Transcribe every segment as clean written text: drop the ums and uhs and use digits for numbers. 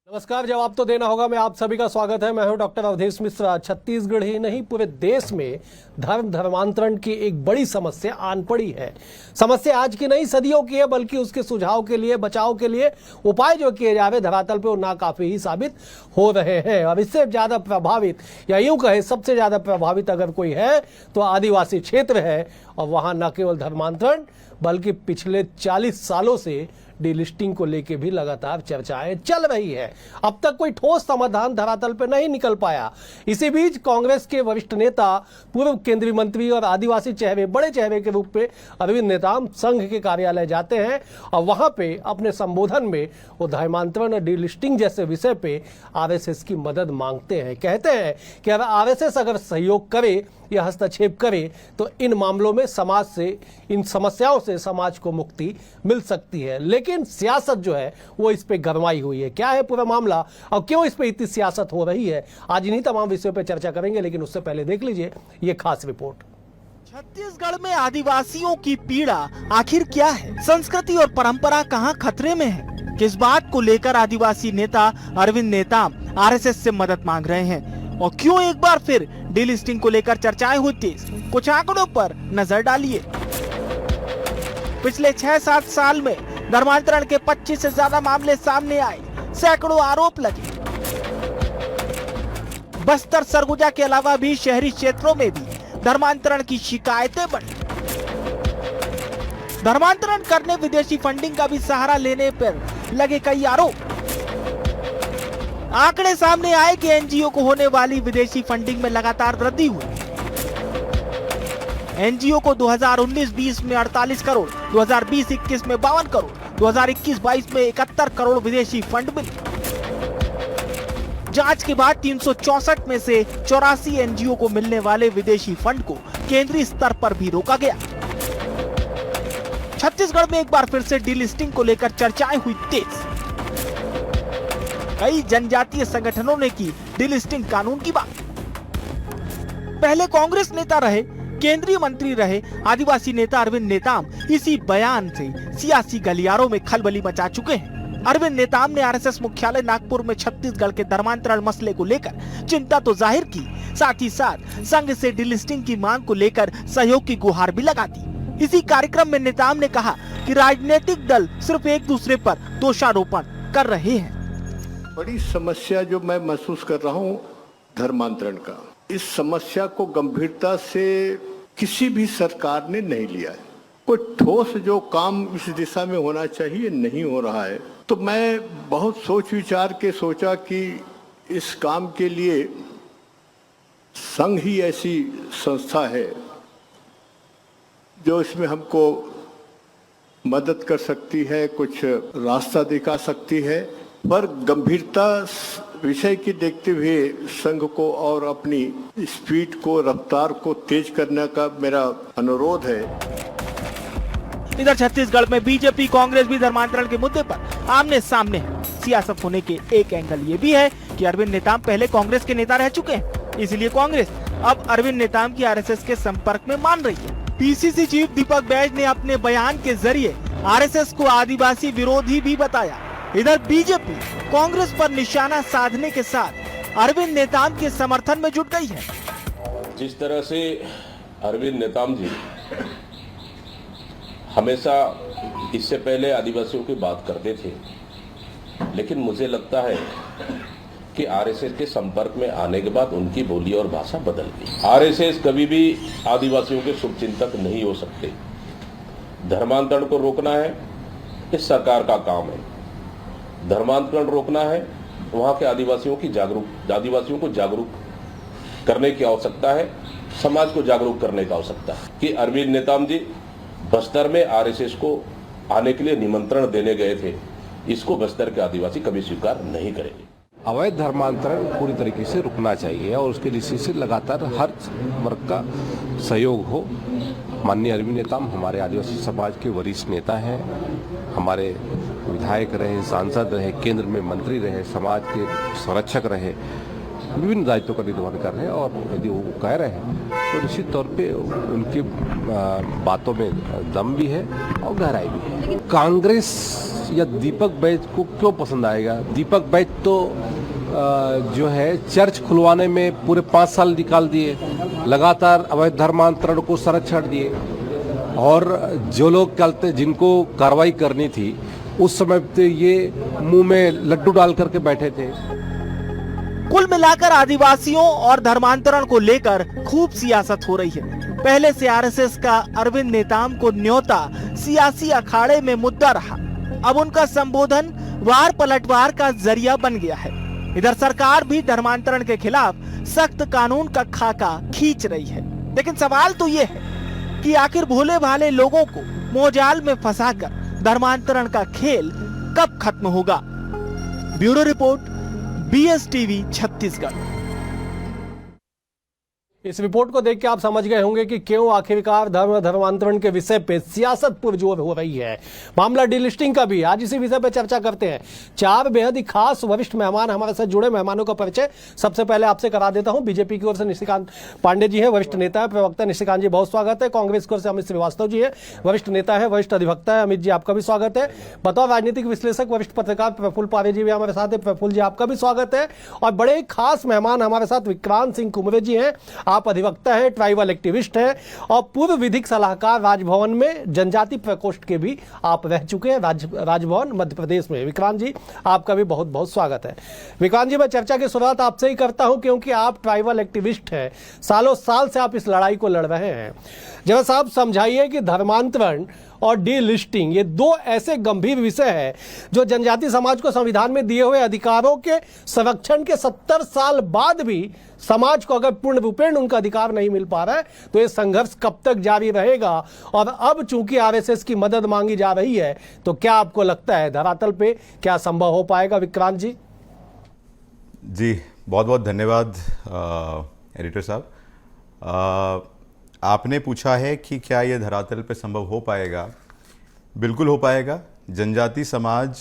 नमस्कार। जवाब तो देना होगा। मैं आप सभी का स्वागत है। मैं हूं डॉक्टर अवधेश मिश्रा। छत्तीसगढ़ ही नहीं पूरे देश में धर्मांतरण की एक बड़ी समस्या आन पड़ी है। समस्या आज की नहीं सदियों की है, बल्कि उसके सुझाव के लिए, बचाव के लिए उपाय जो किए जा रहे धरातल पे वो नाकाफी ही साबित हो रहे हैं। अब इससे ज्यादा प्रभावित या यूं कहे सबसे ज्यादा प्रभावित अगर कोई है तो आदिवासी क्षेत्र है। और वहां न केवल धर्मांतरण बल्कि पिछले 40 सालों से डीलिस्टिंग को लेके भी लगातार चर्चाएं चल रही है। अब तक कोई ठोस समाधान धरातल पर नहीं निकल पाया। इसी बीच कांग्रेस के वरिष्ठ नेता, पूर्व केंद्रीय मंत्री और आदिवासी चेहरे, बड़े चेहरे के रूप में अरविंद नेताम संघ के कार्यालय जाते हैं और वहां पे अपने संबोधन में वो धर्मांतरण और डीलिस्टिंग जैसे विषय पे आरएसएस की मदद मांगते हैं। कहते हैं कि अगर आरएसएस अगर सहयोग करे या हस्तक्षेप करे तो इन मामलों में समाज से, इन समस्याओं से समाज को मुक्ति मिल सकती है। लेकिन सियासत जो है वो इस पे गरमाई हुई है। क्या है पूरा मामला और क्यों इस पे इतनी सियासत हो रही है, आज इन्हीं तमाम विषयों पे चर्चा करेंगे। लेकिन उससे पहले देख लीजिए ये खास रिपोर्ट। छत्तीसगढ़ में आदिवासियों की पीड़ा आखिर क्या है? संस्कृति और परंपरा कहां खतरे में है? किस बात को लेकर आदिवासी नेता अरविंद नेताम आरएसएस से मदद मांग रहे हैं और क्यों एक बार फिर डीलिस्टिंग को लेकर चर्चाएं होती? कुछ आंकड़ों पर नजर डालिए। पिछले 6-7 साल में धर्मांतरण के 25 से ज्यादा मामले सामने आए, सैकड़ों आरोप लगे। बस्तर, सरगुजा के अलावा भी शहरी क्षेत्रों में भी धर्मांतरण की शिकायतें बढ़ी। धर्मांतरण करने विदेशी फंडिंग का भी सहारा लेने पर लगे कई आरोप। आंकड़े सामने आए कि एनजीओ को होने वाली विदेशी फंडिंग में लगातार वृद्धि हुई। एनजीओ को 2019-20 में 48 करोड़, 2020-21 में 52 करोड़, 2021-22 में 71 करोड़ विदेशी फंड मिले। जांच के बाद 364 में से 84 एनजीओ को मिलने वाले विदेशी फंड को केंद्रीय स्तर पर भी रोका गया। छत्तीसगढ़ में एक बार फिर से डीलिस्टिंग को लेकर चर्चाएं हुई तेज। कई जनजातीय संगठनों ने की डीलिस्टिंग कानून की बात। पहले कांग्रेस नेता रहे, केंद्रीय मंत्री रहे आदिवासी नेता अरविंद नेताम इसी बयान से सियासी गलियारों में खलबली मचा चुके हैं। अरविंद नेताम ने आरएसएस मुख्यालय नागपुर में छत्तीसगढ़ के धर्मांतरण मसले को लेकर चिंता तो जाहिर की, साथ ही साथ संघ से डीलिस्टिंग की मांग को लेकर सहयोग की गुहार भी लगा दी। इसी कार्यक्रम में नेताम ने कहा कि राजनीतिक दल सिर्फ एक दूसरे पर दोषारोपण कर रहे हैं। बड़ी समस्या जो मैं महसूस कर रहा हूँ धर्मांतरण का, इस समस्या को गंभीरता से किसी भी सरकार ने नहीं लिया है। कोई ठोस जो काम इस दिशा में होना चाहिए नहीं हो रहा है। तो मैं बहुत सोच विचार के सोचा कि इस काम के लिए संघ ही ऐसी संस्था है जो इसमें हमको मदद कर सकती है, कुछ रास्ता दिखा सकती है। पर गंभीरता विषय की देखते हुए संघ को और अपनी स्पीड को, रफ्तार को तेज करने का मेरा अनुरोध है। इधर छत्तीसगढ़ में बीजेपी कांग्रेस भी धर्मांतरण के मुद्दे पर आमने सामने है। सियासत होने के एक एंगल ये भी है कि अरविंद नेताम पहले कांग्रेस के नेता रह चुके हैं, इसलिए कांग्रेस अब अरविंद नेताम की आरएसएस के संपर्क में मान रही है। पीसीसी चीफ दीपक बैज ने अपने बयान के जरिए आरएसएस को आदिवासी विरोधी भी बताया। इधर बीजेपी कांग्रेस पर निशाना साधने के साथ अरविंद नेताम के समर्थन में जुट गई है। जिस तरह से अरविंद नेताम जी हमेशा इससे पहले आदिवासियों की बात करते थे, लेकिन मुझे लगता है कि आरएसएस के संपर्क में आने के बाद उनकी बोली और भाषा बदल गई। आरएसएस कभी भी आदिवासियों के शुभचिंतक नहीं हो सकते। धर्मांतरण को रोकना है इस सरकार का काम है। धर्मांतरण रोकना है, वहां के आदिवासियों को जागरूक करने की आवश्यकता है, समाज को जागरूक करने की आवश्यकता है। कि अरविंद नेताम जी बस्तर में आरएसएस को आने के लिए निमंत्रण देने गए थे, इसको बस्तर के आदिवासी कभी स्वीकार नहीं करेंगे। अवैध धर्मांतरण पूरी तरीके से रुकना चाहिए और उसके लिए से लगातार हर वर्ग का सहयोग हो। माननीय अरविंद नेताम हमारे आदिवासी समाज के वरिष्ठ नेता हैं, हमारे विधायक रहे, सांसद रहे, केंद्र में मंत्री रहे, समाज के संरक्षक रहे, विभिन्न दायित्वों का निर्वहन कर रहे हैं। और यदि वो कह रहे हैं तो निश्चित तौर पे उनकी बातों में दम भी है और गहराई भी है। कांग्रेस या दीपक बैज को क्यों पसंद आएगा? दीपक बैज तो जो है चर्च खुलवाने में पूरे 5 साल निकाल दिए, लगातार अवैध धर्मांतरण को संरक्षण दिए, और जो लोग चलते जिनको कार्रवाई करनी थी उस समय पे ये मुंह में लड्डू डाल करके बैठे थे। कुल मिलाकर आदिवासियों और धर्मांतरण को लेकर खूब सियासत हो रही है। पहले से आरएसएस का अरविंद नेताम को न्योता सियासी अखाड़े में मुद्दा रहा, अब उनका संबोधन वार पलटवार का जरिया बन गया है। इधर सरकार भी धर्मांतरण के खिलाफ सख्त कानून का खाका खींच रही है, लेकिन सवाल तो ये है कि आखिर भोले भाले लोगों को मोजाल में फंसाकर धर्मांतरण का खेल कब खत्म होगा। Bureau report, BSTV Chhattisgarh. इस रिपोर्ट को देख के आप समझ गए होंगे कि क्यों आखिरकार धर्मांतरण के विषय पे सियासत पुरजोर हो रही है। मामला डीलिस्टिंग का भी, आज इसी विषय पे चर्चा करते हैं। 4 बेहद ही खास वरिष्ठ मेहमान हमारे साथ जुड़े। मेहमानों का परिचय सबसे पहले आपसे करा देता हूं। बीजेपी की ओर से निशिकांत पांडे जी हैं, वरिष्ठ नेता है, प्रवक्ता। निशिकांत जी बहुत स्वागत है। कांग्रेस की ओर से अमित श्रीवास्तव जी है, वरिष्ठ नेता है, वरिष्ठ अधिवक्ता है। अमित जी आपका भी स्वागत है। बतौर राजनीतिक विश्लेषक वरिष्ठ पत्रकार प्रफुल्ल पारे जी भी हमारे साथ है। प्रफुल्ल जी आपका भी स्वागत है। और बड़े खास मेहमान हमारे साथ विक्रांत सिंह कुमरे जी हैं, आप अधिवक्ता है, ट्राइबल एक्टिविस्ट है और पूर्व विधिक सलाहकार राजभवन में जनजाति प्रकोष्ठ के भी आप रह चुके हैं, राजभवन मध्य प्रदेश में। विक्रांत जी आपका भी बहुत बहुत स्वागत है। विक्रांत जी मैं चर्चा की शुरुआत आपसे ही करता हूं क्योंकि आप ट्राइबल एक्टिविस्ट हैं, सालों साल से आप इस लड़ाई को लड़ रहे हैं। जब साहब समझाइए कि धर्मांतरण और डीलिस्टिंग ये 2 ऐसे गंभीर विषय हैं जो जनजाति समाज को संविधान में दिए हुए अधिकारों के संरक्षण के 70 साल बाद भी समाज को अगर पूर्ण रूपेण उनका अधिकार नहीं मिल पा रहा है तो ये संघर्ष कब तक जारी रहेगा। और अब चूंकि आरएसएस की मदद मांगी जा रही है तो क्या आपको लगता है धरातल पे क्या संभव हो पाएगा? विक्रांत जी। जी बहुत बहुत धन्यवाद एडिटर साहब। आपने पूछा है कि क्या ये धरातल पे संभव हो पाएगा? बिल्कुल हो पाएगा। जनजाति समाज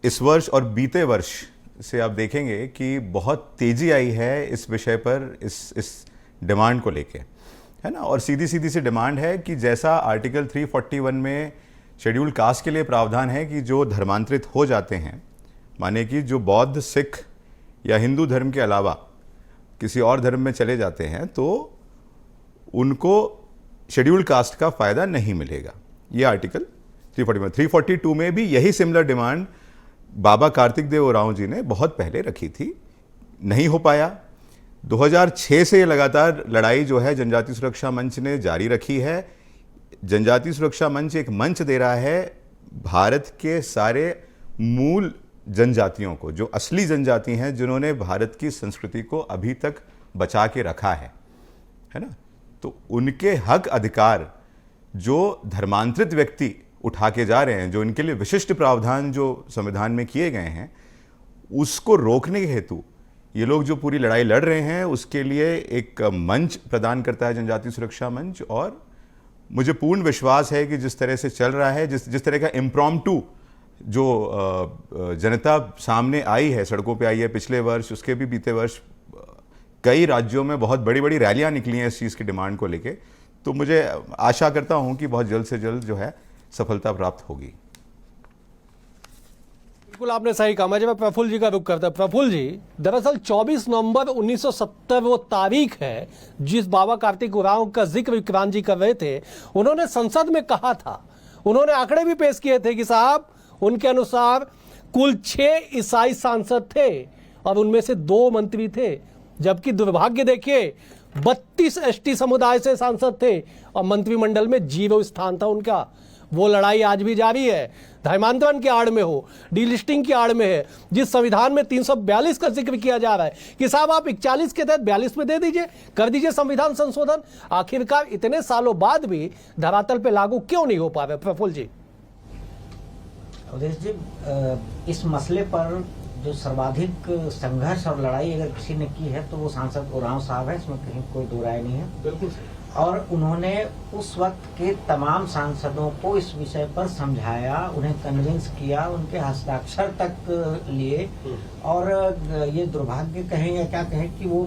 इस वर्ष और बीते वर्ष से आप देखेंगे कि बहुत तेजी आई है इस विषय पर, इस डिमांड को लेके, है ना। और सीधी सी डिमांड है कि जैसा आर्टिकल 341 में शेड्यूल कास्ट के लिए प्रावधान है कि जो धर्मांतरित हो जाते हैं, माने कि जो बौद्ध, सिख या हिंदू धर्म के अलावा किसी और धर्म में चले जाते हैं, तो उनको शेड्यूल कास्ट का फायदा नहीं मिलेगा। ये आर्टिकल 342 में भी यही सिमिलर डिमांड बाबा कार्तिक देव उरांव जी ने बहुत पहले रखी थी, नहीं हो पाया। 2006 से लगातार लड़ाई जो है जनजाति सुरक्षा मंच ने जारी रखी है। जनजाति सुरक्षा मंच एक मंच दे रहा है भारत के सारे मूल जनजातियों को, जो असली जनजाति हैं, जिन्होंने भारत की संस्कृति को अभी तक बचा के रखा है ना। तो उनके हक अधिकार जो धर्मांतरित व्यक्ति उठा के जा रहे हैं, जो इनके लिए विशिष्ट प्रावधान जो संविधान में किए गए हैं, उसको रोकने के हेतु ये लोग जो पूरी लड़ाई लड़ रहे हैं, उसके लिए एक मंच प्रदान करता है जनजाति सुरक्षा मंच। और मुझे पूर्ण विश्वास है कि जिस तरह से चल रहा है, जिस तरह का इम्प्रॉम्प्टू जो जनता सामने आई है, सड़कों पे आई है पिछले वर्ष, उसके भी बीते वर्ष कई राज्यों में बहुत बड़ी बड़ी रैलियां निकली हैं इस चीज़ की डिमांड को लेके। तो मुझे आशा करता हूं कि बहुत जल्द से जल्द जो है सफलता प्राप्त होगी। बिल्कुल आपने सही कहा। मैं प्रफुल्ल जी का रुख करता। प्रफुल्ल जी, दरअसल 24 नवंबर 1970 वो तारीख है जिस बाबा कार्तिक उरांव का जिक्र विक्रांत जी कर रहे थे। उन्होंने संसद में कहा था, उन्होंने आंकड़े भी पेश किए थे कि साहब उनके अनुसार कुल 6 ईसाई सांसद थे और उनमें से 2 मंत्री थे, जबकि दुर्भाग्य देखिए 32 एसटी समुदाय से सांसद थे और मंत्रिमंडल में 0 स्थान था उनका। वो लड़ाई आज भी जारी है, धर्मांतरण की आड़ में हो, डीलिस्टिंग की आड़ में है, जिस संविधान में 342 का जिक्र किया जा रहा है कि साहब आप 41 के तहत 42 में दे दीजिए, कर दीजिए संविधान संशोधन। आखिरकार इतने सालों बाद भी धरातल पे लागू क्यों नहीं हो पा रहा? प्रफुल्ल जी। अवधेश जी, इस मसले पर जो सर्वाधिक संघर्ष और लड़ाई अगर किसी ने की है तो वो सांसद उरांव साहब है, इसमें कहीं कोई दो राय नहीं है। बिल्कुल। और उन्होंने उस वक्त के तमाम सांसदों को इस विषय पर समझाया, उन्हें कन्विंस किया, उनके हस्ताक्षर तक लिए। और ये दुर्भाग्य कहें या क्या कहें कि वो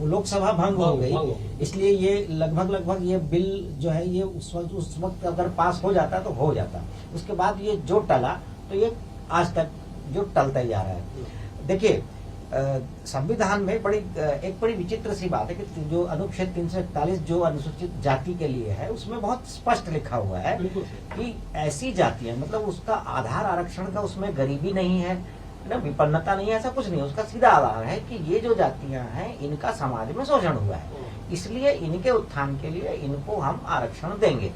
लोकसभा भंग हो गई, इसलिए ये लगभग ये बिल जो है ये उस वक्त अगर पास हो जाता तो हो जाता। उसके बाद ये जो टला तो ये आज तक जो टलता ही जा रहा है। देखिए संविधान में एक बड़ी विचित्र सी बात है कि जो अनुच्छेद 341 जो अनुसूचित जाति के लिए है उसमें बहुत स्पष्ट लिखा हुआ है कि ऐसी जातियां, मतलब उसका आधार आरक्षण का उसमें गरीबी नहीं है ना, विपन्नता नहीं है, ऐसा कुछ नहीं है। उसका सीधा आधार है कि ये जो जातियां हैं इनका समाज में शोषण हुआ है, इसलिए इनके उत्थान के लिए इनको हम आरक्षण देंगे।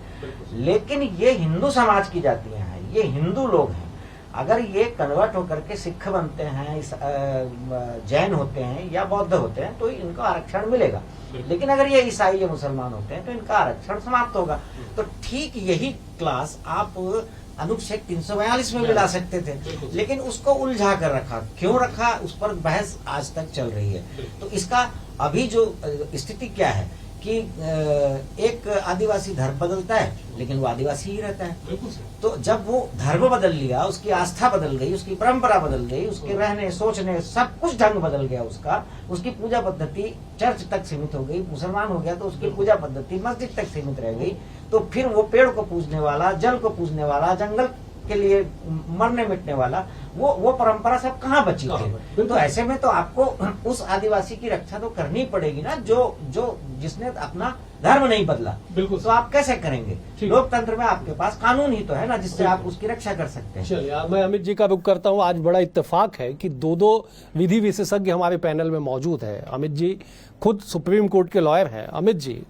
लेकिन ये हिंदू समाज की जातियां हैं, ये हिंदू लोग हैं, अगर ये कन्वर्ट होकर के सिख बनते हैं, जैन होते हैं या बौद्ध होते हैं तो इनको आरक्षण मिलेगा। लेकिन अगर ये ईसाई या मुसलमान होते हैं तो इनका आरक्षण समाप्त होगा। तो ठीक यही क्लास आप अनुच्छेद 342 में भी ला सकते थे, लेकिन उसको उलझा कर रखा। क्यों रखा, उस पर बहस आज तक चल रही है। तो इसका अभी जो स्थिति क्या है कि एक आदिवासी धर्म बदलता है लेकिन वो आदिवासी ही रहता है। तो जब वो धर्म बदल लिया, उसकी आस्था बदल गई, उसकी परंपरा बदल गई, उसके रहने सोचने सब कुछ ढंग बदल गया उसका, उसकी पूजा पद्धति चर्च तक सीमित हो गई, मुसलमान हो गया तो उसकी पूजा पद्धति मस्जिद तक सीमित रह गई। तो फिर वो पेड़ को पूजने वाला, जल को पूजने वाला, जंगल के लिए मरने मिटने वाला, वो परंपरा सब कहाँ बची थी। तो ऐसे में तो आपको उस आदिवासी की रक्षा तो करनी पड़ेगी ना जो जिसने अपना धर्म नहीं बदला। बिल्कुल। तो आप कैसे करेंगे? लोकतंत्र में आपके पास कानून ही तो है ना जिससे आप उसकी रक्षा कर सकते हैं। चलिए मैं अमित जी का रुख करता हूँ। आज बड़ा इत्तेफाक है कि दो विधि विशेषज्ञ हमारे पैनल में मौजूद है। अमित जी खुद सुप्रीम कोर्ट के लॉयर हैं। अमित जी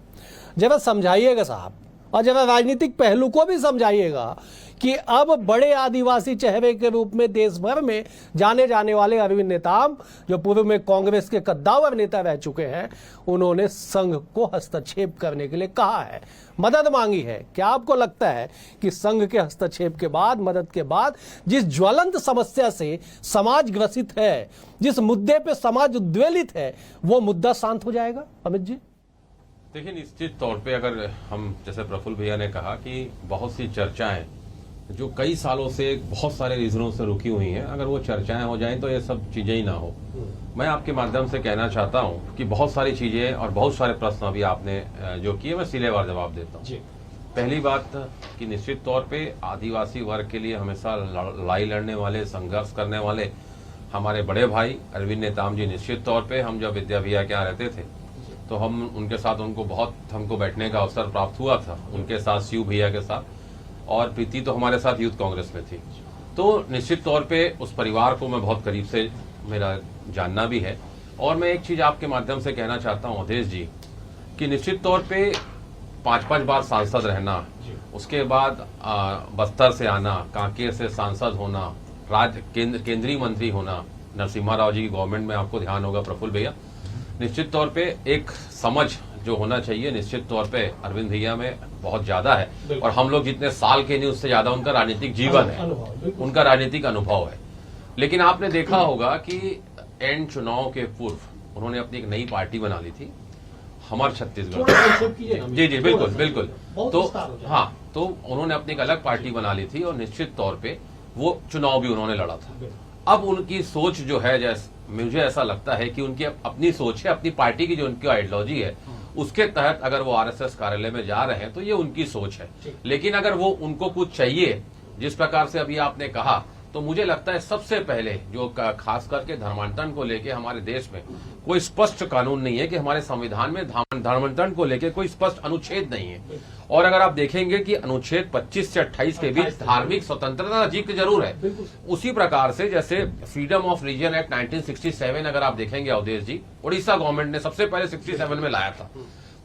जरा समझाइएगा साहब, और जरा राजनीतिक पहलू को भी समझाइएगा कि अब बड़े आदिवासी चेहरे के रूप में देश भर में जाने जाने वाले अरविंद नेताम, जो पूर्व में कांग्रेस के कद्दावर नेता रह चुके हैं, उन्होंने संघ को हस्तक्षेप करने के लिए कहा है, मदद मांगी है। क्या आपको लगता है कि संघ के हस्तक्षेप के बाद, मदद के बाद, जिस ज्वलंत समस्या से समाज ग्रसित है, जिस मुद्दे पे समाज उद्वेलित है, वो मुद्दा शांत हो जाएगा? अमित जी देखिए, निश्चित तौर पे अगर हम, जैसे प्रफुल्ल भैया ने कहा कि बहुत सी चर्चाएं जो कई सालों से बहुत सारे रीजनों से रुकी हुई हैं, अगर वो चर्चाएं हो जाएं तो ये सब चीजें ही ना हो। मैं आपके माध्यम से कहना चाहता हूं कि बहुत सारी चीजें और बहुत सारे प्रश्न अभी आपने जो किए, मैं सिलेवार जवाब देता हूं। पहली बात कि निश्चित तौर पे आदिवासी वर्ग के लिए हमेशा लड़ाई लड़ने वाले, संघर्ष करने वाले हमारे बड़े भाई अरविंद नेताम जी, निश्चित तौर पे हम जब विद्या भैया के यहाँ रहते थे तो हम उनके साथ, हमको बैठने का अवसर प्राप्त हुआ था उनके साथ, शिव भैया के साथ, और प्रीति तो हमारे साथ यूथ कांग्रेस में थी। तो निश्चित तौर पे उस परिवार को मैं बहुत करीब से मेरा जानना भी है। और मैं एक चीज आपके माध्यम से कहना चाहता हूं अवधेश जी कि निश्चित तौर पे 5-5 बार सांसद रहना, उसके बाद बस्तर से आना, कांकेर से सांसद होना, केंद्रीय मंत्री होना, नरसिम्हा राव जी की गवर्नमेंट में, आपको ध्यान होगा प्रफुल्ल भैया, निश्चित तौर पे एक समझ जो होना चाहिए निश्चित तौर पे अरविंद भैया में बहुत ज्यादा है। और हम लोग जितने साल के नहीं उससे ज्यादा उनका राजनीतिक जीवन है, उनका राजनीतिक अनुभव है। लेकिन आपने देखा होगा कि एंड चुनाव के पूर्व उन्होंने अपनी एक नई पार्टी बना ली थी, हमार छत्तीसगढ़। जी बिल्कुल। तो हाँ, तो उन्होंने अपनी एक अलग पार्टी बना ली थी और निश्चित तौर पे वो चुनाव भी उन्होंने लड़ा था। अब उनकी सोच जो है, जैसे मुझे ऐसा लगता है कि उनकी अपनी सोच है, अपनी पार्टी की जो उनकी आइडियोलॉजी है, उसके तहत अगर वो आरएसएस कार्यालय में जा रहे हैं तो ये उनकी सोच है। लेकिन अगर वो उनको कुछ चाहिए, जिस प्रकार से अभी आपने कहा, तो मुझे लगता है सबसे पहले जो खास करके धर्मांतरण को लेके हमारे देश में कोई स्पष्ट कानून नहीं है, कि हमारे संविधान में धर्मांतरण को लेके कोई स्पष्ट अनुच्छेद नहीं है। और अगर आप देखेंगे कि अनुच्छेद 25 से 28 के बीच धार्मिक स्वतंत्रता जिक्र जरूर है, उसी प्रकार से जैसे फ्रीडम ऑफ रिलीजन एक्ट 1967 अगर आप देखेंगे अवधेश जी, उड़ीसा गवर्नमेंट ने सबसे पहले 67 में लाया था।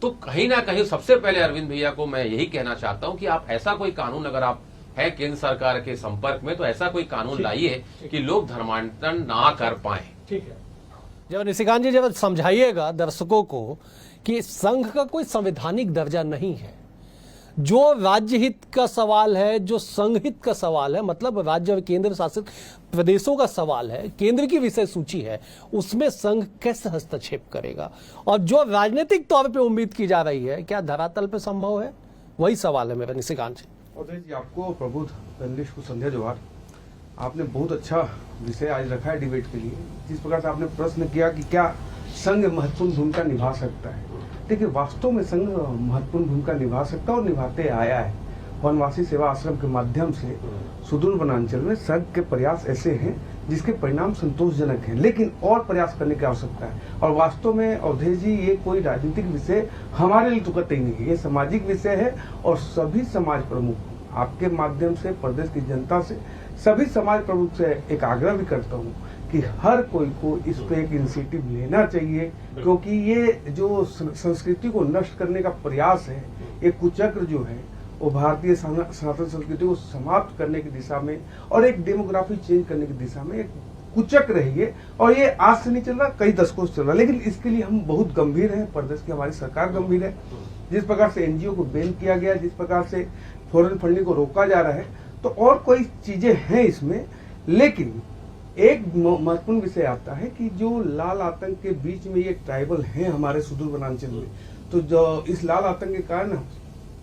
तो कहीं ना कहीं सबसे पहले अरविंद भैया को मैं यही कहना चाहता हूं कि आप ऐसा कोई कानून, अगर आप है केंद्र सरकार के संपर्क में, तो ऐसा कोई कानून लाइए कि लोग धर्मांतरण ना कर पाए। ठीक है। जब निशिकांत जी जब समझाइएगा दर्शकों को कि संघ का कोई संवैधानिक दर्जा नहीं है, जो राज्य हित का सवाल है, जो संघ हित का सवाल है, मतलब राज्य और केंद्र शासित प्रदेशों का सवाल है, केंद्र की विषय सूची है, उसमें संघ कैसे हस्तक्षेप करेगा? और जो राजनीतिक तौर पे उम्मीद की जा रही है, क्या धरातल पे संभव है? वही सवाल है मेरा निशिकांत जी। अवधेश जी, आपको प्रबुद्ध पैनलिस्ट को संध्या जोहार। आपने बहुत अच्छा विषय आज रखा है डिबेट के लिए। जिस प्रकार से आपने प्रश्न किया कि क्या संघ महत्वपूर्ण भूमिका निभा सकता है, देखिए वास्तव में संघ महत्वपूर्ण भूमिका निभा सकता है और निभाते आया है। वनवासी सेवा आश्रम के माध्यम से सुदूर वनांचल में संघ के प्रयास ऐसे हैं जिसके परिणाम संतोषजनक हैं, लेकिन और प्रयास करने की आवश्यकता है। और वास्तव में अवधेश जी, ये कोई राजनीतिक विषय हमारे लिए तो कतई नहीं है, ये सामाजिक विषय है। और सभी समाज प्रमुख, आपके माध्यम से प्रदेश की जनता से, सभी समाज प्रमुख से एक आग्रह भी करता हूँ कि हर कोई को इस पे एक इनिशिएटिव लेना चाहिए, क्योंकि ये जो संस्कृति को नष्ट करने का प्रयास है, एक कुचक्र जो है वो भारतीय सनातन संस्कृति को समाप्त करने की दिशा में और एक डेमोग्राफी चेंज करने की दिशा में एक कुचक्र है ये। और ये आज से नहीं चल रहा, कई दशकों से चल रहा, लेकिन इसके लिए हम बहुत गंभीर हैं। प्रदेश की हमारी सरकार गंभीर है। जिस प्रकार से एनजीओ को बैन किया गया, जिस प्रकार से फॉरेन फंडिंग को रोका जा रहा है, तो और कोई चीजें हैं इसमें। लेकिन एक महत्वपूर्ण विषय आता है कि जो लाल आतंक के बीच में ये ट्राइबल हैं हमारे सुदूर वनांचल में, तो जो इस लाल आतंक के कारण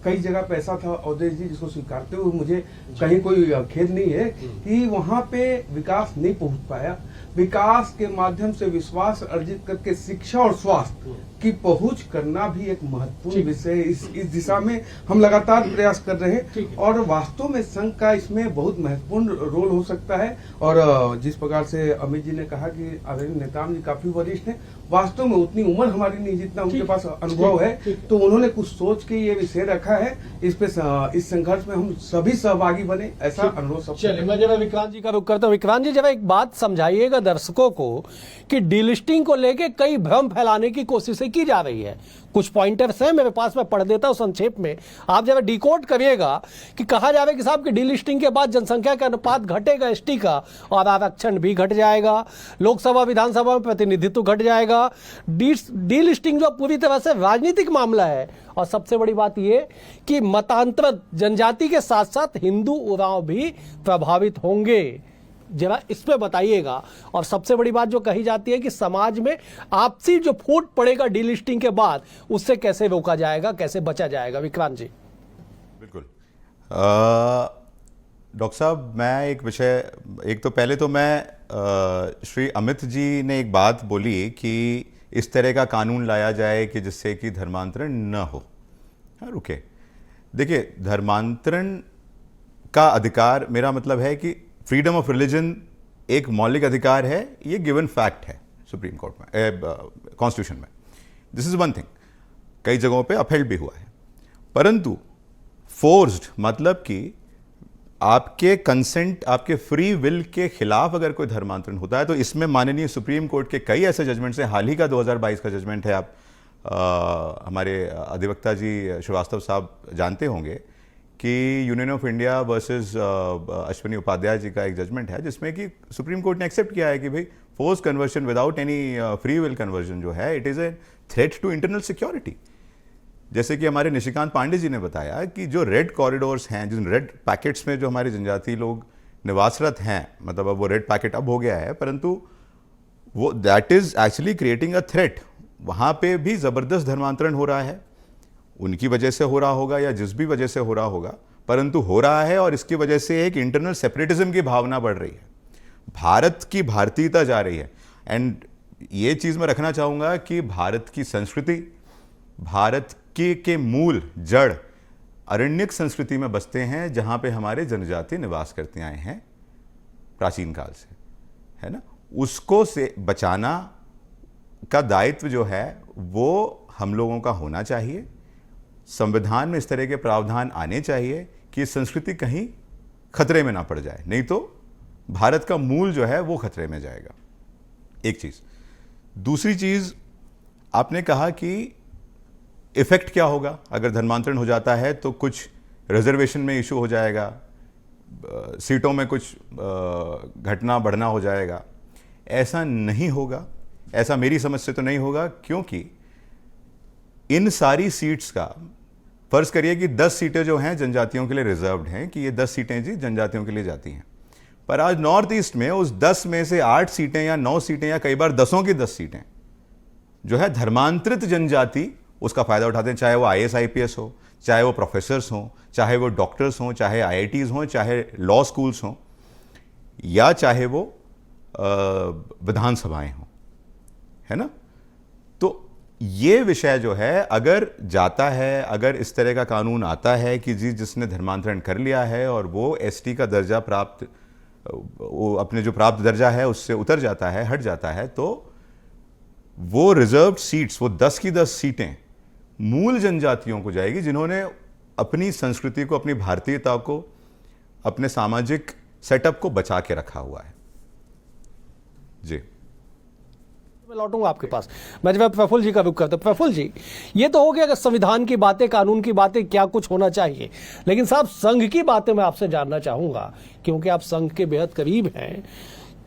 कई जगह पे ऐसा था अवधेश जी, जिसको स्वीकारते हुए मुझे कहीं कोई खेद नहीं है कि वहां पे विकास नहीं पहुंच पाया। विकास के माध्यम से विश्वास अर्जित करके शिक्षा और स्वास्थ्य की पहुंच करना भी एक महत्वपूर्ण विषय है। इस दिशा में हम लगातार प्रयास कर रहे हैं और वास्तव में संघ का इसमें बहुत महत्वपूर्ण रोल हो सकता है। और जिस प्रकार से अमित जी ने कहा कि आदरणीय नेताम जी काफी वरिष्ठ हैं, वास्तव में उतनी उम्र हमारी नहीं जितना उनके पास अनुभव है, तो उन्होंने कुछ सोच के ये विषय रखा है। इस पे इस संघर्ष में हम सभी सहभागी बने, ऐसा अनुरोध सब। चलिए, मैं जरा विक्रांत जी का रुख करता हूँ। विक्रांत जी, जरा एक बात समझाइएगा दर्शकों को कि डीलिस्टिंग को लेके कई भ्रम फैलाने की कोशिशें की जा रही है। कुछ पॉइंटर्स हैं मेरे पास, मैं पढ़ देता हूं संक्षेप में, आप जब डिकोड करिएगा कि कहा जा रहा है कि साहब कि डीलिस्टिंग के बाद जनसंख्या का अनुपात घटेगा एसटी का, और आरक्षण भी घट जाएगा, लोकसभा विधानसभा में प्रतिनिधित्व घट जाएगा। डीलिस्टिंग जो पूरी तरह से राजनीतिक मामला है, और सबसे बड़ी बात यह कि मतांतर जनजाति के साथ साथ हिंदू उरांव भी प्रभावित होंगे। जरा इस पे बताइएगा। और सबसे बड़ी बात जो कही जाती है कि समाज में आपसी जो फूट पड़ेगा डीलिस्टिंग के बाद, उससे कैसे रोका जाएगा, कैसे बचा जाएगा? विक्रांत जी। बिल्कुल डॉक्टर साहब, मैं एक तो पहले तो मैं श्री अमित जी ने एक बात बोली कि इस तरह का कानून लाया जाए कि जिससे कि धर्मांतरण न हो। हाँ, रुके, देखिए धर्मांतरण का अधिकार, मेरा मतलब है कि फ्रीडम ऑफ रिलीजन एक मौलिक अधिकार है, ये गिवन फैक्ट है सुप्रीम कोर्ट में, कॉन्स्टिट्यूशन में। दिस इज वन थिंग, कई जगहों पे अपहेल्ड भी हुआ है, परंतु फोर्स्ड मतलब कि आपके कंसेंट, आपके फ्री विल के खिलाफ अगर कोई धर्मांतरण होता है, तो इसमें माननीय सुप्रीम कोर्ट के कई ऐसे जजमेंट्स हैं। हाल ही का 2022 का जजमेंट है, आप हमारे अधिवक्ता जी श्रीवास्तव साहब जानते होंगे कि union of India versus Ashwini Upadhyay ji का एक जजमेंट है, जिसमें कि सुप्रीम कोर्ट ने एक्सेप्ट किया है कि भाई force conversion without any free will conversion जो है, it is a threat to internal security. जैसे कि हमारे निशिकांत पांडे जी ने बताया कि जो रेड कॉरिडोर्स हैं, जिन रेड पैकेट्स में जो हमारे जनजाति लोग निवासरत हैं, मतलब अब वो रेड पैकेट अब हो गया है, परंतु वो that is actually creating a threat. वहाँ पे भी ज़बरदस्त धर्मांतरण हो रहा है, उनकी वजह से हो रहा होगा या जिस भी वजह से हो रहा होगा, परंतु हो रहा है, और इसकी वजह से एक इंटरनल सेपरेटिज्म की भावना बढ़ रही है, भारत की भारतीयता जा रही है। एंड ये चीज़ मैं रखना चाहूँगा कि भारत की संस्कृति, भारत के मूल जड़ अरण्यक संस्कृति में बसते हैं, जहाँ पे हमारे जनजाति निवास करते आए हैं प्राचीन काल से, है ना। उसको से बचाना का दायित्व जो है वो हम लोगों का होना चाहिए। संविधान में इस तरह के प्रावधान आने चाहिए कि संस्कृति कहीं खतरे में ना पड़ जाए, नहीं तो भारत का मूल जो है वो खतरे में जाएगा। एक चीज़। दूसरी चीज़, आपने कहा कि इफेक्ट क्या होगा अगर धर्मांतरण हो जाता है, तो कुछ रिजर्वेशन में इशू हो जाएगा, सीटों में कुछ घटना बढ़ना हो जाएगा। ऐसा नहीं होगा, ऐसा मेरी समझ से तो नहीं होगा, क्योंकि इन सारी सीट्स का फर्ज करिए कि 10 सीटें जो हैं जनजातियों के लिए रिजर्व्ड हैं, कि ये 10 सीटें जी जनजातियों के लिए जाती हैं, पर आज नॉर्थ ईस्ट में उस 10 में से 8 सीटें या 9 सीटें या कई बार 10 की 10 सीटें जो है धर्मांतरित जनजाति उसका फायदा उठाते हैं, चाहे वो IAS IPS हो, चाहे वो प्रोफेसर्स हों, चाहे वो डॉक्टर्स हों, चाहे IITs हों, चाहे लॉ स्कूल्स हों, या चाहे वो विधानसभाएं हों, है ना। तो ये विषय जो है अगर जाता है, अगर इस तरह का कानून आता है कि जी जिसने धर्मांतरण कर लिया है और वो ST का दर्जा प्राप्त, वो अपने जो प्राप्त दर्जा है उससे उतर जाता है, हट जाता है, तो वो रिजर्व्ड सीट्स, वो 10 की 10 सीटें मूल जनजातियों को जाएगी जिन्होंने अपनी संस्कृति को, अपनी भारतीयता को, अपने सामाजिक सेटअप को बचा के रखा हुआ है। जी मैं लौटूंगा आपके पास। मैं जब प्रफुल्ल जी का रुख करता, प्रफुल्ल जी, ये तो हो गया कि संविधान की बातें, कानून की बातें, क्या कुछ होना चाहिए, लेकिन साहब संघ की बातें मैं आपसे जानना चाहूंगा, क्योंकि आप संघ के बेहद करीब हैं।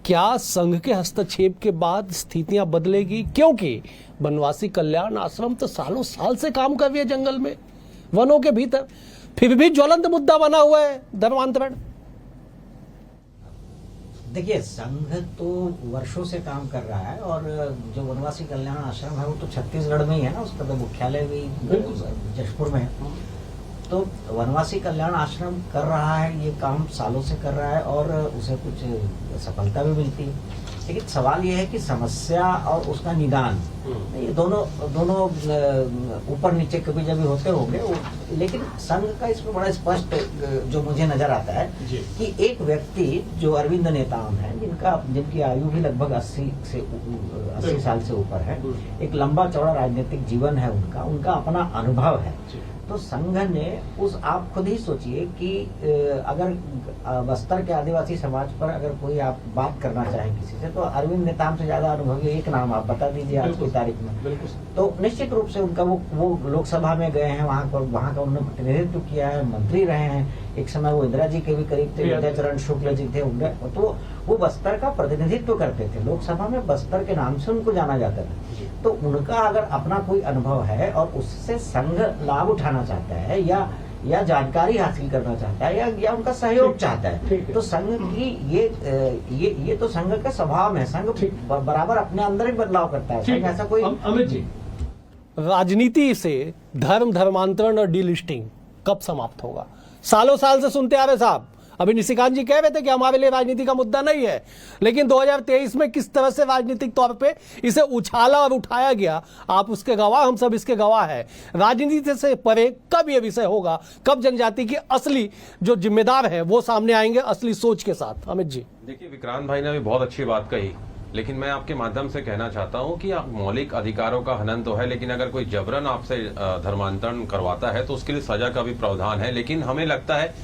क्या संघ के हस्तक्षेप के बाद स्थितियां बदलेगी? क्योंकि वनवासी कल्याण आश्रम तो सालों साल से काम कर रही है जंगल में, वनों के भीतर, फिर भी ज्वलंत मुद्दा बना हुआ है धर्मांतरण। देखिए, संघ तो वर्षों से काम कर रहा है और जो वनवासी कल्याण आश्रम है वो तो छत्तीसगढ़ में ही है ना, उसका तो मुख्यालय भी जशपुर में है। तो वनवासी कल्याण आश्रम कर रहा है, ये काम सालों से कर रहा है और उसे कुछ सफलता भी मिलती है। लेकिन सवाल ये है कि समस्या और उसका निदान, ये दोनों ऊपर नीचे कभी जब होते होंगे, लेकिन संघ का इसमें बड़ा स्पष्ट जो मुझे नजर आता है कि एक व्यक्ति जो अरविंद नेताम है, जिनकी आयु भी लगभग 80 साल से ऊपर है, एक लंबा चौड़ा राजनीतिक जीवन है उनका अपना अनुभव है। तो संघ ने आप खुद ही सोचिए कि अगर बस्तर के आदिवासी समाज पर अगर कोई आप बात करना चाहें किसी से, तो अरविंद नेताम से ज्यादा अनुभवी एक नाम आप बता दीजिए आज की तारीख में। तो निश्चित रूप से उनका वो लोकसभा में गए हैं, वहाँ का उन्होंने प्रतिनिधित्व किया है, मंत्री रहे हैं, एक समय वो इंदिरा जी के भी करीब थे, विद्याचरण शुक्ल जी थे, तो वो बस्तर का प्रतिनिधित्व करते थे लोकसभा में, बस्तर के नाम से उनको जाना जाता था। तो उनका अगर अपना कोई अनुभव है और उससे संघ लाभ उठाना चाहता है या जानकारी हासिल करना चाहता है या उनका सहयोग चाहता है, तो संघ की ये तो संघ का स्वभाव है। संघ बराबर अपने अंदर ही बदलाव करता है। संघ ऐसा कोई अमित जी, राजनीति से धर्मांतरण और डीलिस्टिंग कब समाप्त होगा? सालों साल से सुनते आ रहे साहब। अभी निशिकांत जी कह रहे थे कि हमारे लिए राजनीति का मुद्दा नहीं है, लेकिन 2023 में किस तरह से राजनीतिक तौर पे इसे उछाला और उठाया गया, आप उसके गवाह, हम सब इसके गवाह हैं। राजनीति से परे कब यह विषय होगा, कब जनजाति की असली जो जिम्मेदार है वो सामने आएंगे असली सोच के साथ? अमित जी, देखिए, विक्रांत भाई ने भी बहुत अच्छी बात कही, लेकिन मैं आपके माध्यम से कहना चाहता हूं कि मौलिक अधिकारों का हनन तो है, लेकिन अगर कोई जबरन आपसे धर्मांतरण करवाता है तो उसके लिए सजा का भी प्रावधान है। लेकिन हमें लगता है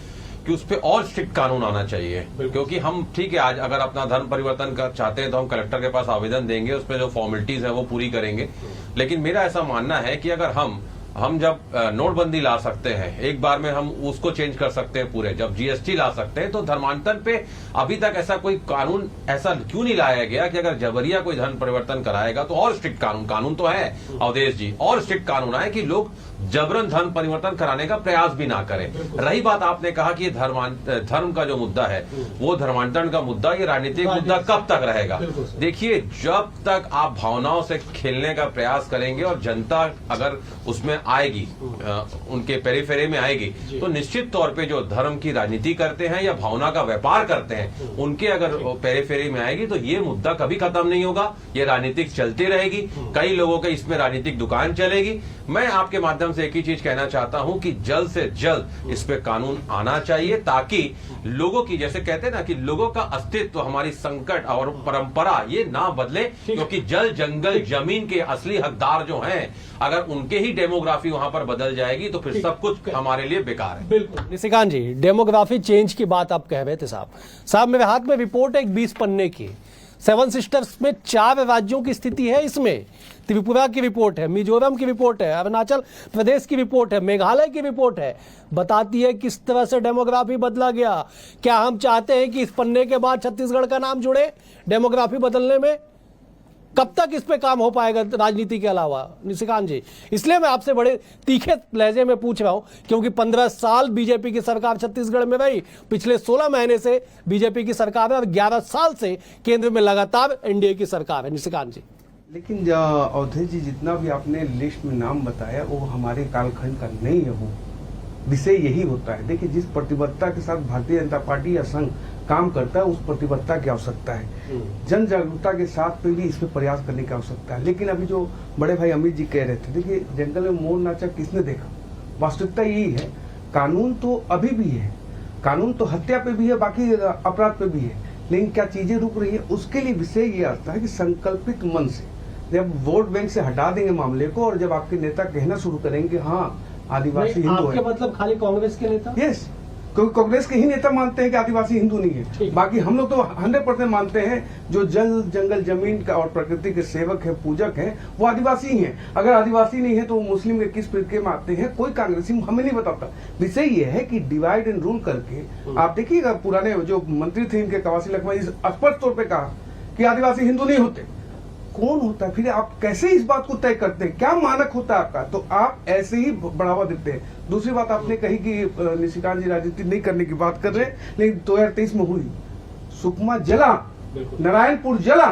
कि उस पर और स्ट्रिक्ट कानून आना चाहिए, क्योंकि हम ठीक है आज अगर अपना धर्म परिवर्तन कर चाहते हैं तो हम कलेक्टर के पास आवेदन देंगे, उस पर जो फॉर्मेलिटीज है वो पूरी करेंगे। लेकिन मेरा ऐसा मानना है कि अगर हम जब नोटबंदी ला सकते हैं, एक बार में हम उसको चेंज कर सकते हैं पूरे, जब GST ला सकते हैं, तो धर्मांतरण पे अभी तक ऐसा कोई कानून ऐसा क्यों नहीं लाया गया कि अगर जबरिया कोई धर्म परिवर्तन कराएगा तो और स्ट्रिक्ट कानून तो है अवधेश जी, और स्ट्रिक्ट कानून आए कि लोग जबरन धर्म परिवर्तन कराने का प्रयास भी ना करें। रही बात आपने कहा कि धर्म का जो मुद्दा है वो धर्मांतरण का मुद्दा, ये राजनीतिक मुद्दा कब तक रहेगा? देखिए, जब तक आप भावनाओं से खेलने का प्रयास करेंगे और जनता अगर उसमें आएगी, उनके पेरिफेरी में आएगी, तो निश्चित तौर पे जो धर्म की राजनीति करते हैं या भावना का व्यापार करते हैं, उनके अगर पेरिफेरी में आएगी तो ये मुद्दा कभी खत्म नहीं होगा, ये राजनीतिक चलती रहेगी, कई लोगों के इसमें राजनीतिक दुकान चलेगी। मैं आपके माध्यम से एक ही चीज कहना चाहता हूं कि जल्द से जल्द इस पे कानून आना चाहिए, ताकि लोगों की, जैसे कहते हैं ना कि लोगों का अस्तित्व, हमारी संकट और परंपरा ये ना बदले, क्योंकि जल जंगल जमीन के असली हकदार जो हैं, अगर उनके ही डेमोग्राफी वहां पर बदल जाएगी तो फिर सब कुछ हमारे लिए बेकार है। बिल्कुल निशिकांत जी, डेमोग्राफी चेंज की बात आप कह रहे थे साहब मेरे हाथ में रिपोर्ट है एक 20 पन्ने की, 7 सिस्टर्स में 4 राज्यों की स्थिति है। इसमें त्रिपुरा की रिपोर्ट है, मिजोरम की रिपोर्ट है, अरुणाचल प्रदेश की रिपोर्ट है, मेघालय की रिपोर्ट है, बताती है किस तरह से डेमोग्राफी बदला गया। क्या हम चाहते हैं कि इस पन्ने के बाद छत्तीसगढ़ का नाम जुड़े डेमोग्राफी बदलने में? कब तक इस पे काम हो पाएगा राजनीति के अलावा निशिकांत जी? इसलिए मैं आपसे बड़े तीखे लहजे में पूछ रहा हूं, क्योंकि 15 साल बीजेपी की सरकार छत्तीसगढ़ में रही, पिछले 16 महीने से बीजेपी की सरकार है और 11 साल से केंद्र में लगातार एनडीए की सरकार है। निशिकांत जी, लेकिन अवधेश जी, जितना भी आपने लिस्ट में नाम बताया वो हमारे कालखंड का नहीं है। वो विषय यही होता है। देखिए, जिस प्रतिबद्धता के साथ भारतीय जनता पार्टी या संघ काम करता है, उस प्रतिबद्धता की आवश्यकता है। जन जागरूकता के साथ पे भी इसमें प्रयास करने की आवश्यकता है। लेकिन अभी जो बड़े भाई अमित जी कह रहे थे, देखिए, जंगल में मोर नाचा किसने देखा? वास्तविकता यही है, कानून तो अभी भी है, कानून तो हत्या पे भी है, बाकी अपराध पे भी है, लेकिन क्या चीजें रुक रही है? उसके लिए विषय ये आता है कि संकल्पित मन से जब वोट बैंक से हटा देंगे मामले को, और जब आपके नेता कहना शुरू करेंगे हाँ आदिवासी हिंदू है, मतलब खाली कांग्रेस के नेता? यस, क्योंकि कांग्रेस के ही नेता मानते हैं कि आदिवासी हिंदू नहीं है। बाकी हम लोग तो 100% मानते हैं जो जल जंगल जमीन का और प्रकृति के सेवक है, पूजक है, वो आदिवासी ही हैं। अगर आदिवासी नहीं है तो वो मुस्लिम के किस फिरके में आते हैं, कोई कांग्रेसी हमें नहीं बताता। विषय ये है कि डिवाइड एंड रूल करके आप देखिएगा, पुराने जो मंत्री थे इनके कवासी लखमा स्पष्ट तौर पर कहा कि आदिवासी हिंदू नहीं होते। कौन होता है? फिर आप कैसे इस बात को तय करते हैं? क्या मानक होता है आपका? तो आप ऐसे ही बढ़ावा देते हैं। दूसरी बात आपने कही कि निशिकांत जी राजनीति नहीं करने की बात कर रहे हैं, लेकिन 2023 में हुई, सुकमा जला, नारायणपुर जला,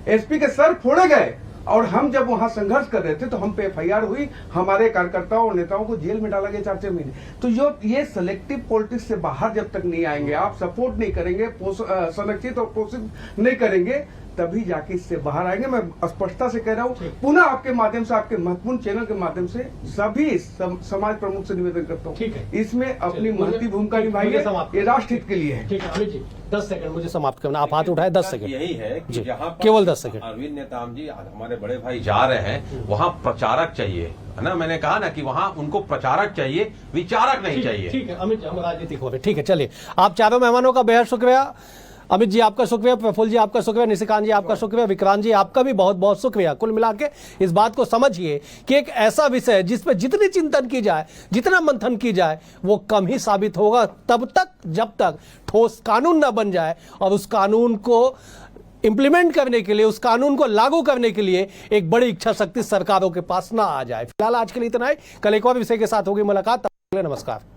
एसपी के सर फोड़े गए, और हम जब वहां संघर्ष कर रहे थे तो हम पे एफआईआर हुई, हमारे कार्यकर्ताओं और नेताओं को जेल में डाला गया 4-6 महीने। तो जो ये सिलेक्टिव पॉलिटिक्स से बाहर जब तक नहीं आएंगे, आप सपोर्ट नहीं करेंगे, संरक्षित और पोषित नहीं करेंगे, तभी जाके इससे बाहर आएंगे। मैं स्पष्टता से कह रहा हूँ, पुनः आपके माध्यम से, आपके महत्वपूर्ण चैनल के माध्यम से सभी समाज प्रमुख से निवेदन करता हूँ, इसमें अपनी महती भूमिका निभाइए, ये राष्ट्र हित के लिए है। ठीक है अमित जी, 10 सेकंड मुझे समाप्त करना। आप हाथ उठाए, 10 सेकंड। यही है कि जहां केवल 10 सेकंड। अरविंद नेताम जी हमारे बड़े भाई जा रहे हैं, वहां प्रचारक चाहिए, है ना? मैंने कहा ना कि वहां उनको प्रचारक चाहिए, विचारक नहीं चाहिए। ठीक है अमित जी, हम राजनीतिक हो रहे। ठीक है, चलिए, आप चारों मेहमानों का बेहद शुक्रिया। अमित जी आपका शुक्रिया, प्रफुल्ल जी आपका शुक्रिया, निशिकांत जी आपका शुक्रिया, विक्रांत जी आपका भी बहुत बहुत शुक्रिया। कुल मिला के इस बात को समझिए कि एक ऐसा विषय जिस पर जितनी चिंतन की जाए, जितना मंथन की जाए, वो कम ही साबित होगा तब तक जब तक ठोस कानून न बन जाए और उस कानून को इंप्लीमेंट करने के लिए, उस कानून को लागू करने के लिए एक बड़ी इच्छा शक्ति सरकारों के पास ना आ जाए। फिलहाल आज के लिए इतना ही। कल एक और विषय के साथ होगी मुलाकात। नमस्कार।